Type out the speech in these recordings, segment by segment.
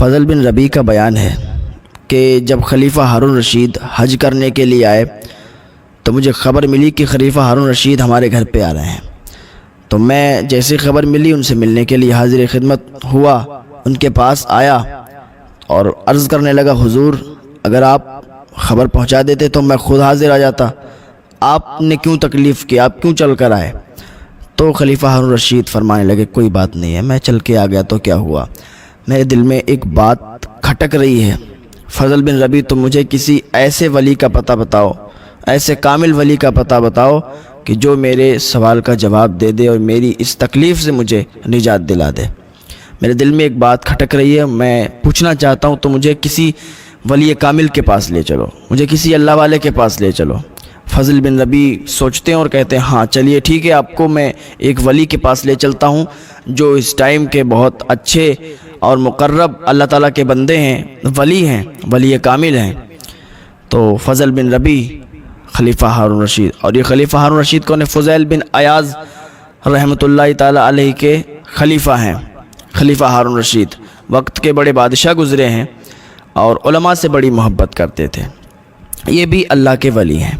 فضل بن ربیع کا بیان ہے کہ جب خلیفہ ہارون رشید حج کرنے کے لیے آئے تو مجھے خبر ملی کہ خلیفہ ہارون رشید ہمارے گھر پہ آ رہے ہیں۔ تو میں جیسی خبر ملی ان سے ملنے کے لیے حاضر خدمت ہوا، ان کے پاس آیا اور عرض کرنے لگا، حضور اگر آپ خبر پہنچا دیتے تو میں خود حاضر آ جاتا، آپ نے کیوں تکلیف کی، آپ کیوں چل کر آئے؟ تو خلیفہ ہارون رشید فرمانے لگے، کوئی بات نہیں ہے، میں چل کے آ گیا تو کیا ہوا، میرے دل میں ایک بات کھٹک رہی ہے۔ فضل بن ربیع تم مجھے کسی ایسے ولی کا پتہ بتاؤ، ایسے کامل ولی کا پتہ بتاؤ کہ جو میرے سوال کا جواب دے دے اور میری اس تکلیف سے مجھے نجات دلا دے۔ میرے دل میں ایک بات کھٹک رہی ہے، میں پوچھنا چاہتا ہوں، تو مجھے کسی ولی کامل کے پاس لے چلو، مجھے کسی اللہ والے کے پاس لے چلو۔ فضل بن ربیع سوچتے ہیں اور کہتے ہیں، ہاں چلیے ٹھیک ہے، آپ کو میں ایک ولی کے پاس لے چلتا ہوں جو اس ٹائم کے بہت اچھے اور مقرب اللہ تعالیٰ کے بندے ہیں، ولی کامل ہیں۔ تو فضل بن ربیع خلیفہ ہارون رشید، اور یہ خلیفہ ہارون رشید کون ہے؟ فضیل بن ایاز رحمۃ اللہ تعالیٰ علیہ کے خلیفہ ہیں۔ خلیفہ ہارون رشید وقت کے بڑے بادشاہ گزرے ہیں اور علماء سے بڑی محبت کرتے تھے، یہ بھی اللہ کے ولی ہیں۔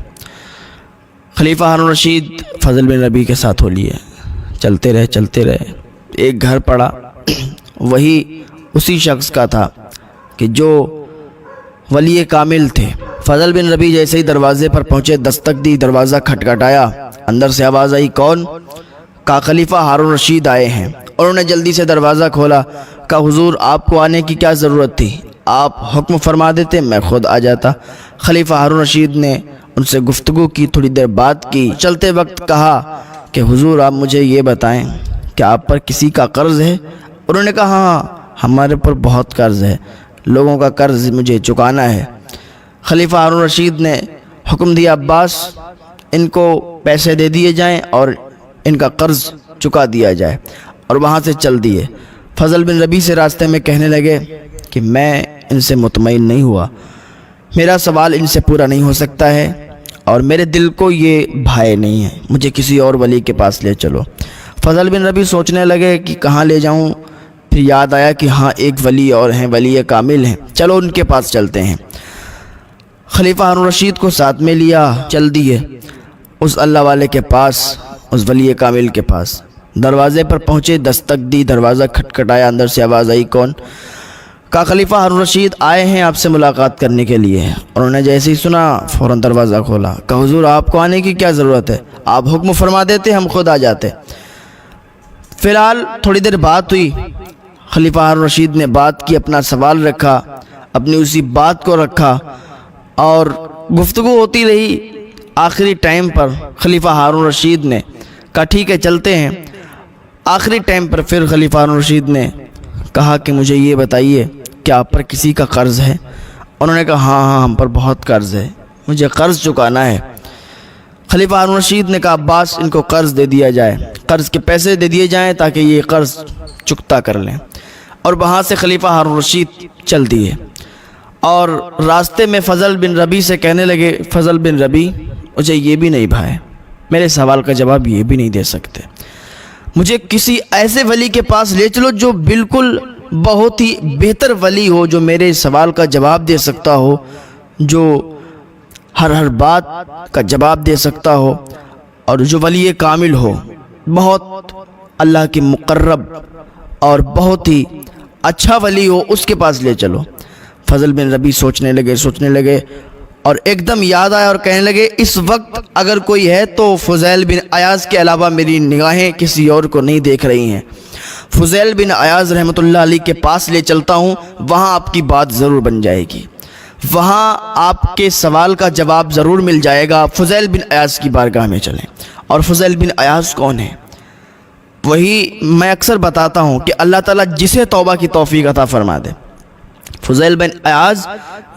خلیفہ ہارون رشید فضل بن ربیع کے ساتھ ہو لیے، چلتے رہے، ایک گھر پڑا، وہی اسی شخص کا تھا کہ جو ولی کامل تھے۔ فضل بن ربیع جیسے ہی دروازے پر پہنچے، دستک دی، دروازہ کھٹکھٹایا، اندر سے آواز آئی، کون؟ کہا خلیفہ ہارون رشید آئے ہیں۔ اور انہوں نے جلدی سے دروازہ کھولا، کہا حضور آپ کو آنے کی کیا ضرورت تھی، آپ حکم فرما دیتے میں خود آ جاتا۔ خلیفہ ہارون رشید نے ان سے گفتگو کی، تھوڑی دیر بات کی، چلتے وقت کہا کہ حضور آپ مجھے یہ بتائیں کہ آپ پر کسی کا قرض ہے؟ انہوں نے کہا ہاں ہمارے پر بہت قرض ہے، لوگوں کا قرض مجھے چکانا ہے۔ خلیفہ ہارون رشید نے حکم دیا، عباس ان کو پیسے دے دیے جائیں اور ان کا قرض چکا دیا جائے، اور وہاں سے چل دیے۔ فضل بن ربیع سے راستے میں کہنے لگے کہ میں ان سے مطمئن نہیں ہوا، میرا سوال ان سے پورا نہیں ہو سکتا ہے اور میرے دل کو یہ بھائے نہیں ہے، مجھے کسی اور ولی کے پاس لے چلو۔ فضل بن ربیع سوچنے لگے کہ کہاں لے جاؤں، پھر یاد آیا کہ ہاں ایک ولی اور ہیں، ولی کامل ہیں، چلو ان کے پاس چلتے ہیں۔ خلیفہ ہارون رشید کو ساتھ میں لیا، چل دیے اس اللہ والے کے پاس، اس ولی کامل کے پاس۔ دروازے پر پہنچے، دستک دی، دروازہ کھٹکھٹایا، اندر سے آواز آئی، کون؟ کہا خلیفہ ہارون رشید آئے ہیں آپ سے ملاقات کرنے کے لیے۔ اور انہوں نے جیسے ہی سنا فوراً دروازہ کھولا، کہا حضور آپ کو آنے کی کیا ضرورت ہے، آپ حکم فرما دیتے ہم خود آ جاتے۔ فی الحال تھوڑی دیر بات ہوئی، خلیفہ ہارون رشید نے بات کی، اپنا سوال رکھا، اپنی اسی بات کو رکھا اور گفتگو ہوتی رہی۔ آخری ٹائم پر خلیفہ ہارون رشید نے کہا ٹھیک ہے چلتے ہیں۔ آخری ٹائم پر پھر خلیفہ ہارون رشید نے کہا کہ مجھے یہ بتائیے کہ آپ پر کسی کا قرض ہے؟ انہوں نے کہا ہاں ہم پر بہت قرض ہے، مجھے قرض چکانا ہے۔ خلیفہ ہارون رشید نے کہا عباس ان کو قرض دے دیا جائے، قرض کے پیسے دے دیے جائیں تاکہ یہ قرض چکتا کر لیں۔ اور وہاں سے خلیفہ ہارون رشید چل دیے، اور راستے میں فضل بن ربیع سے کہنے لگے، فضل بن ربیع مجھے یہ بھی نہیں بھائے، میرے سوال کا جواب یہ بھی نہیں دے سکتے، مجھے کسی ایسے ولی کے پاس لے چلو جو بالکل بہت ہی بہتر ولی ہو، جو میرے سوال کا جواب دے سکتا ہو، جو ہر بات کا جواب دے سکتا ہو، اور جو ولی کامل ہو، بہت اللہ کے مقرب اور بہت ہی اچھا ولی ہو، اس کے پاس لے چلو۔ فضل بن ربیع سوچنے لگے اور ایک دم یاد آیا اور کہنے لگے، اس وقت اگر کوئی ہے تو فضیل بن ایاز کے علاوہ میری نگاہیں کسی اور کو نہیں دیکھ رہی ہیں، فضیل بن ایاز رحمۃ اللہ علیہ کے پاس لے چلتا ہوں، وہاں آپ کی بات ضرور بن جائے گی، وہاں آپ کے سوال کا جواب ضرور مل جائے گا۔ فضیل بن ایاز کی بارگاہ میں چلیں۔ اور فضیل بن ایاز کون ہے؟ وہی میں اکثر بتاتا ہوں کہ اللہ تعالیٰ جسے توبہ کی توفیق عطا فرما دے۔ فضیل بن ایاز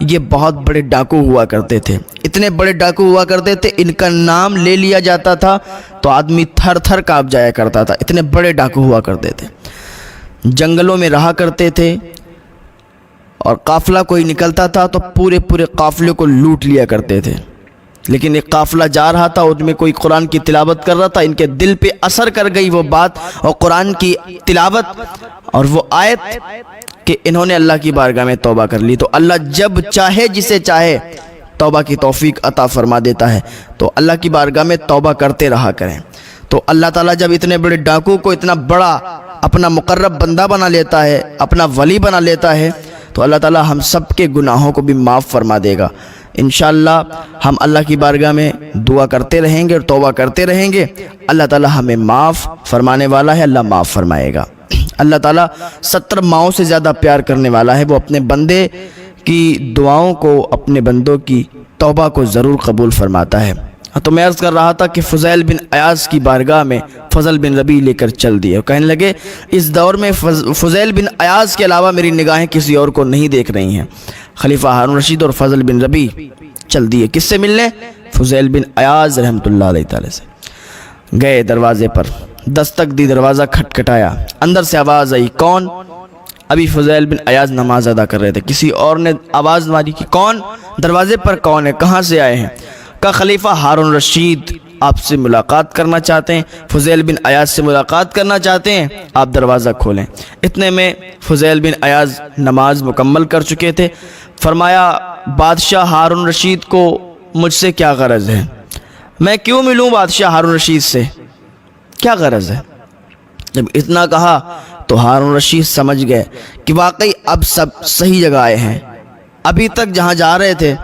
یہ بہت بڑے ڈاکو ہوا کرتے تھے، اتنے بڑے ڈاکو ہوا کرتے تھے، ان کا نام لے لیا جاتا تھا تو آدمی تھر تھر کانپ جایا کرتا تھا، اتنے بڑے ڈاکو ہوا کرتے تھے۔ جنگلوں میں رہا کرتے تھے، اور قافلہ کوئی نکلتا تھا تو پورے قافلے کو لوٹ لیا کرتے تھے۔ لیکن ایک قافلہ جا رہا تھا، اس میں کوئی قرآن کی تلاوت کر رہا تھا، ان کے دل پہ اثر کر گئی وہ بات اور قرآن کی تلاوت اور وہ آیت کہ انہوں نے اللہ کی بارگاہ میں توبہ کر لی، تو اللہ جب چاہے جسے چاہے توبہ کی توفیق عطا فرما دیتا ہے۔ تو اللہ کی بارگاہ میں توبہ کرتے رہا کریں۔ تو اللہ تعالیٰ جب اتنے بڑے ڈاکو کو اتنا بڑا اپنا مقرب بندہ بنا لیتا ہے، اپنا ولی بنا لیتا ہے، تو اللہ تعالیٰ ہم سب کے گناہوں کو بھی معاف فرما دے گا۔ انشاءاللہ ہم اللہ کی بارگاہ میں دعا کرتے رہیں گے اور توبہ کرتے رہیں گے، اللہ تعالیٰ ہمیں معاف فرمانے والا ہے، اللہ معاف فرمائے گا۔ اللہ تعالیٰ 70 ماؤں سے زیادہ پیار کرنے والا ہے، وہ اپنے بندے کی دعاؤں کو، اپنے بندوں کی توبہ کو ضرور قبول فرماتا ہے۔ تو میں عرض کر رہا تھا کہ فضیل بن عیاض کی بارگاہ میں فضل بن ربیع لے کر چل دیے اور کہنے لگے اس دور میں فضیل بن عیاض کے علاوہ میری نگاہیں کسی اور کو نہیں دیکھ رہی ہیں۔ خلیفہ ہارون رشید اور فضل بن ربیع چل دیے کس سے ملنے؟ فضیل بن عیاض رحمۃ اللہ علیہ تعالی سے۔ گئے دروازے پر، دستک دی، دروازہ کھٹکھٹایا، اندر سے آواز آئی، کون؟ ابھی فضیل بن عیاض نماز ادا کر رہے تھے، کسی اور نے آواز ماری کہ کون؟ دروازے پر کون ہے؟ کہاں سے آئے ہیں؟ کہا خلیفہ ہارون رشید آپ سے ملاقات کرنا چاہتے ہیں، فضیل بن عیاض سے ملاقات کرنا چاہتے ہیں، آپ دروازہ کھولیں۔ اتنے میں فضیل بن عیاض نماز مکمل کر چکے تھے۔ فرمایا بادشاہ ہارون رشید کو مجھ سے کیا غرض ہے؟ میں کیوں ملوں بادشاہ ہارون رشید سے؟ کیا غرض ہے؟ جب اتنا کہا تو ہارون رشید سمجھ گئے کہ واقعی اب سب صحیح جگہ آئے ہیں۔ ابھی تک جہاں جا رہے تھے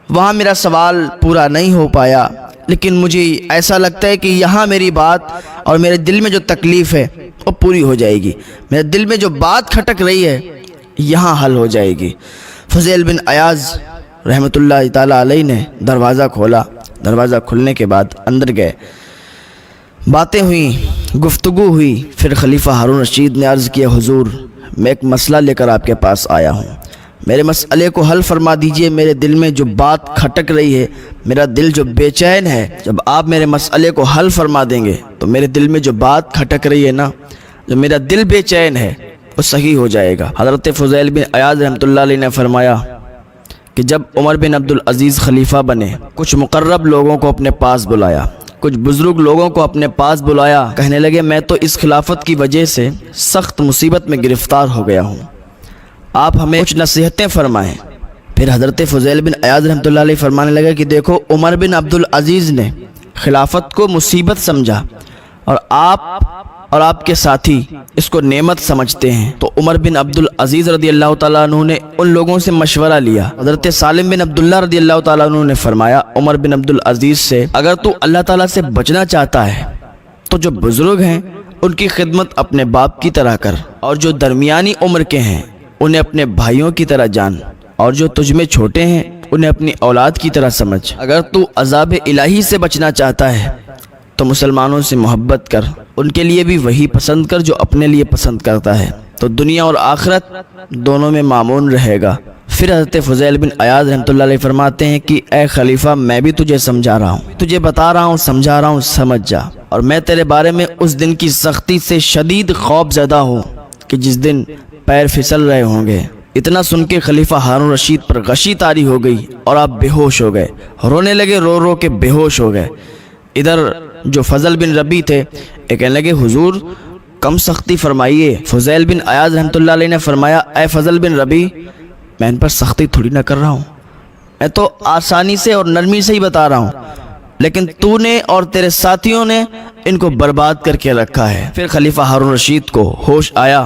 وہاں میرا سوال پورا نہیں ہو پایا، لیکن مجھے ایسا لگتا ہے کہ یہاں میری بات اور میرے دل میں جو تکلیف ہے وہ پوری ہو جائے گی، میرے دل میں جو بات کھٹک رہی ہے یہاں حل ہو جائے گی۔ فضیل بن عیاض رحمۃ اللہ تعالیٰ علیہ نے دروازہ کھولا۔ دروازہ کھلنے کے بعد اندر گئے، باتیں ہوئیں، گفتگو ہوئی۔ پھر خلیفہ ہارون رشید نے عرض کیا حضور میں ایک مسئلہ لے کر آپ کے پاس آیا ہوں، میرے مسئلے کو حل فرما دیجئے، میرے دل میں جو بات کھٹک رہی ہے، میرا دل جو بے چین ہے، جب آپ میرے مسئلے کو حل فرما دیں گے تو میرے دل میں جو بات کھٹک رہی ہے نا، جو میرا دل بے چین ہے وہ صحیح ہو جائے گا۔ حضرت فضیل بن عیاض رحمۃ اللہ علیہ نے فرمایا کہ جب عمر بن عبدالعزیز خلیفہ بنے، کچھ مقرب لوگوں کو اپنے پاس بلایا، کچھ بزرگ لوگوں کو اپنے پاس بلایا، کہنے لگے میں تو اس خلافت کی وجہ سے سخت مصیبت میں گرفتار ہو گیا ہوں، آپ ہمیں کچھ نصیحتیں فرمائیں۔ پھر حضرت فضیل بن عیاض رحمۃ اللہ علیہ فرمانے لگا کہ دیکھو عمر بن عبدالعزیز نے خلافت کو مصیبت سمجھا اور آپ کے ساتھی اس کو نعمت سمجھتے ہیں، تو عمر بن عبدالعزیز رضی اللہ تعالیٰ عنہ نے ان لوگوں سے مشورہ لیا۔ حضرت سالم بن عبداللہ رضی اللہ تعالیٰ عنہ نے فرمایا عمر بن عبدالعزیز سے اگر تو اللہ تعالیٰ سے بچنا چاہتا ہے تو جو بزرگ ہیں ان کی خدمت اپنے باپ کی طرح کر، اور جو درمیانی عمر کے ہیں انہیں اپنے بھائیوں کی طرح جان، اور جو تجھ میں چھوٹے ہیں انہیں اپنی اولاد کی طرح سمجھ۔ اگر تو عذاب الہی سے بچنا چاہتا ہے تو مسلمانوں سے محبت کر، ان کے لیے بھی وہی پسند کر جو اپنے لیے پسند کرتا ہے، تو دنیا اور آخرت دونوں میں مامون رہے گا۔ پھر حضرت فضیل بن عیاض رحمۃ اللہ علیہ فرماتے ہیں کہ اے خلیفہ میں بھی تجھے سمجھا رہا ہوں، تجھے بتا رہا ہوں، سمجھا رہا ہوں، سمجھ جا، اور میں تیرے بارے میں اس دن کی سختی سے شدید خوف زدہ ہوں کہ جس دن پیر پھسل رہے ہوں گے۔ اتنا سن کے خلیفہ ہارون رشید پر غشی طاری ہو گئی اور آپ بے ہوش ہو گئے، رونے لگے، رو رو کے بے ہوش ہو گئے۔ ادھر جو فضل بن ربیع تھے کہنے لگے حضور کم سختی فرمائیے۔ فضیل بن عیاض رحمۃ اللہ علیہ نے فرمایا اے فضل بن ربیع میں ان پر سختی تھوڑی نہ کر رہا ہوں، میں تو آسانی سے اور نرمی سے ہی بتا رہا ہوں، لیکن تو نے اور تیرے ساتھیوں نے ان کو برباد کر کے رکھا ہے۔ پھر خلیفہ ہارون رشید کو ہوش آیا،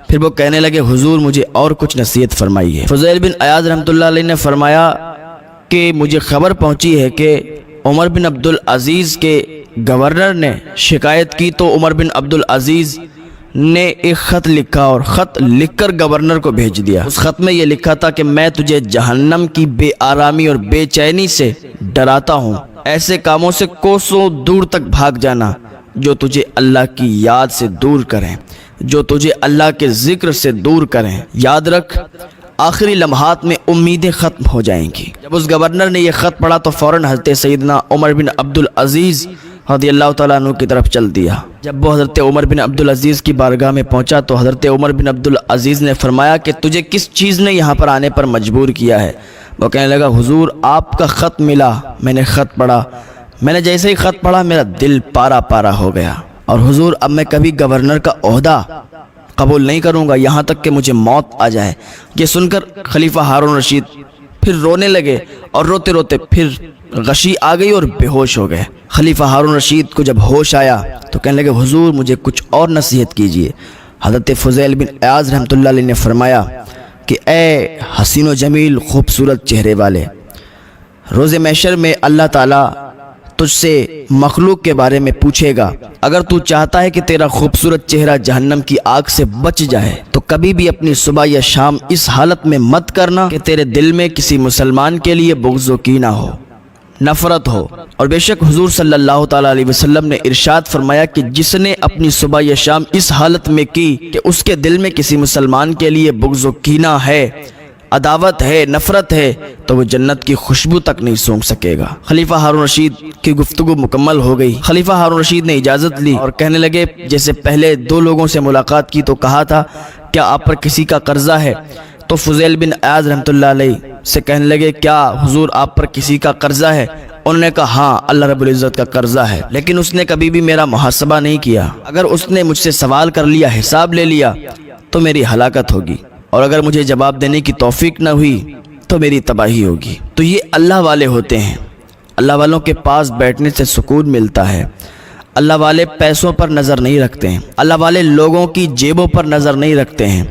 پھر وہ کہنے لگے حضور مجھے اور کچھ نصیحت فرمائیے۔ فضیل بن عیاض رحمۃ اللہ علیہ نے فرمایا کہ مجھے خبر پہنچی ہے کہ عمر بن عبدالعزیز کے گورنر نے شکایت کی، تو عمر بن عبدالعزیز نے ایک خط لکھا اور خط لکھ کر گورنر کو بھیج دیا۔ اس خط میں یہ لکھا تھا کہ میں تجھے جہنم کی بے آرامی اور بے چینی سے ڈراتا ہوں، ایسے کاموں سے کوسوں دور تک بھاگ جانا جو تجھے اللہ کی یاد سے دور کریں، جو تجھے اللہ کے ذکر سے دور کریں۔ یاد رکھ آخری لمحات میں امیدیں ختم ہو جائیں گی۔ جب اس گورنر نے یہ خط پڑھا تو فوراً حضرت سیدنا عمر بن عبدالعزیز رضی اللہ تعالیٰ عنہ کی طرف چل دیا۔ جب وہ حضرت عمر بن عبدالعزیز کی بارگاہ میں پہنچا تو حضرت عمر بن عبدالعزیز نے فرمایا کہ تجھے کس چیز نے یہاں پر آنے پر مجبور کیا ہے؟ وہ کہنے لگا حضور آپ کا خط ملا، میں نے خط پڑھا، میں نے جیسے ہی خط پڑھا میرا دل پارا پارا ہو گیا، اور حضور اب میں کبھی گورنر کا عہدہ قبول نہیں کروں گا یہاں تک کہ مجھے موت آ جائے۔ یہ سن کر خلیفہ ہارون رشید پھر رونے لگے اور روتے روتے پھر غشی آ گئی اور بے ہوش ہو گئے۔ خلیفہ ہارون رشید کو جب ہوش آیا تو کہنے لگے حضور مجھے کچھ اور نصیحت کیجیے۔ حضرت فضیل بن عیاض رحمۃ اللہ علیہ نے فرمایا کہ اے حسین و جمیل خوبصورت چہرے والے، روز محشر میں اللہ تعالیٰ تجھ سے مخلوق کے بارے میں پوچھے گا۔ اگر تو چاہتا ہے کہ تیرا خوبصورت چہرہ جہنم کی آگ سے بچ جائے تو کبھی بھی اپنی صبح یا شام اس حالت میں مت کرنا کہ تیرے دل میں کسی مسلمان کے لیے بغض و کینہ ہو، نفرت ہو۔ اور بے شک حضور صلی اللہ تعالیٰ علیہ وسلم نے ارشاد فرمایا کہ جس نے اپنی صبح یا شام اس حالت میں کی کہ اس کے دل میں کسی مسلمان کے لیے بغض و کینہ ہے، عداوت ہے، نفرت ہے، تو وہ جنت کی خوشبو تک نہیں سونگھ سکے گا۔ خلیفہ ہارون رشید کی گفتگو مکمل ہو گئی۔ خلیفہ ہارون رشید نے اجازت لی اور کہنے لگے جیسے پہلے دو لوگوں سے ملاقات کی تو کہا تھا کیا آپ پر کسی کا قرضہ ہے؟ تو فضیل بن عیاض رحمۃ اللہ علیہ سے کہنے لگے کیا حضور آپ پر کسی کا قرضہ ہے؟ انہوں نے کہا ہاں اللہ رب العزت کا قرضہ ہے، لیکن اس نے کبھی بھی میرا محاسبہ نہیں کیا۔ اگر اس نے مجھ سے سوال کر لیا، حساب لے لیا تو میری ہلاکت ہوگی، اور اگر مجھے جواب دینے کی توفیق نہ ہوئی تو میری تباہی ہوگی۔ تو یہ اللہ والے ہوتے ہیں، اللہ والوں کے پاس بیٹھنے سے سکون ملتا ہے۔ اللہ والے پیسوں پر نظر نہیں رکھتے ہیں، اللہ والے لوگوں کی جیبوں پر نظر نہیں رکھتے ہیں۔